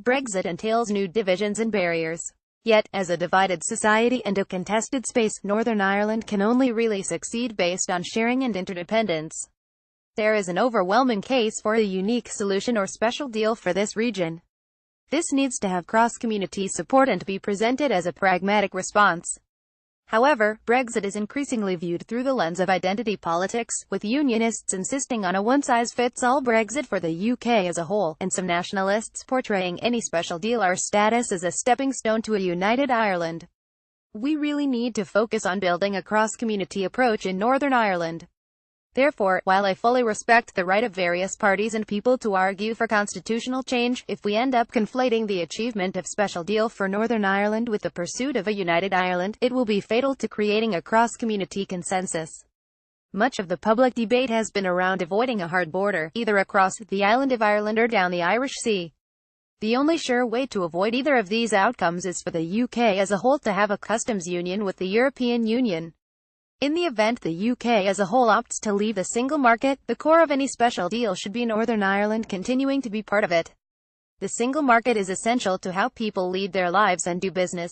Brexit entails new divisions and barriers. Yet, as a divided society and a contested space, Northern Ireland can only really succeed based on sharing and interdependence. There is an overwhelming case for a unique solution or special deal for this region. This needs to have cross-community support and be presented as a pragmatic response. However, Brexit is increasingly viewed through the lens of identity politics, with unionists insisting on a one-size-fits-all Brexit for the UK as a whole, and some nationalists portraying any special deal or status as a stepping stone to a united Ireland. We really need to focus on building a cross-community approach in Northern Ireland. Therefore, while I fully respect the right of various parties and people to argue for constitutional change, if we end up conflating the achievement of special deal for Northern Ireland with the pursuit of a united Ireland, it will be fatal to creating a cross-community consensus. Much of the public debate has been around avoiding a hard border, either across the island of Ireland or down the Irish Sea. The only sure way to avoid either of these outcomes is for the UK as a whole to have a customs union with the European Union. In the event the UK as a whole opts to leave the single market, the core of any special deal should be Northern Ireland continuing to be part of it. The single market is essential to how people lead their lives and do business.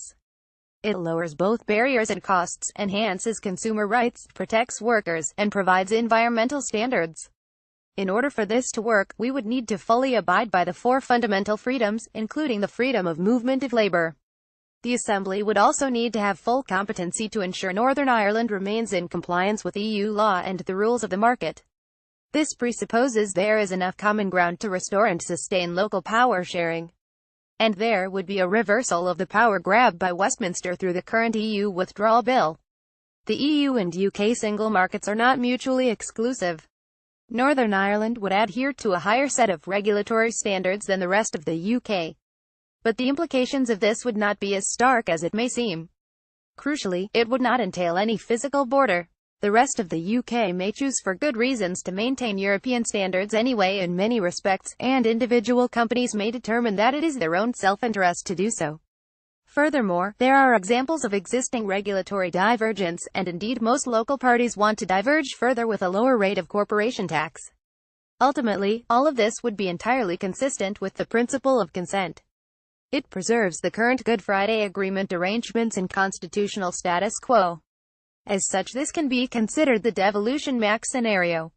It lowers both barriers and costs, enhances consumer rights, protects workers, and provides environmental standards. In order for this to work, we would need to fully abide by the 4 fundamental freedoms, including the freedom of movement of labour. The Assembly would also need to have full competency to ensure Northern Ireland remains in compliance with EU law and the rules of the market. This presupposes there is enough common ground to restore and sustain local power sharing. And there would be a reversal of the power grab by Westminster through the current EU withdrawal bill. The EU and UK single markets are not mutually exclusive. Northern Ireland would adhere to a higher set of regulatory standards than the rest of the UK. But the implications of this would not be as stark as it may seem. Crucially, it would not entail any physical border. The rest of the UK may choose for good reasons to maintain European standards anyway in many respects, and individual companies may determine that it is their own self-interest to do so. Furthermore, there are examples of existing regulatory divergence, and indeed most local parties want to diverge further with a lower rate of corporation tax. Ultimately, all of this would be entirely consistent with the principle of consent. It preserves the current Good Friday Agreement arrangements and constitutional status quo. As such, this can be considered the devolution max scenario.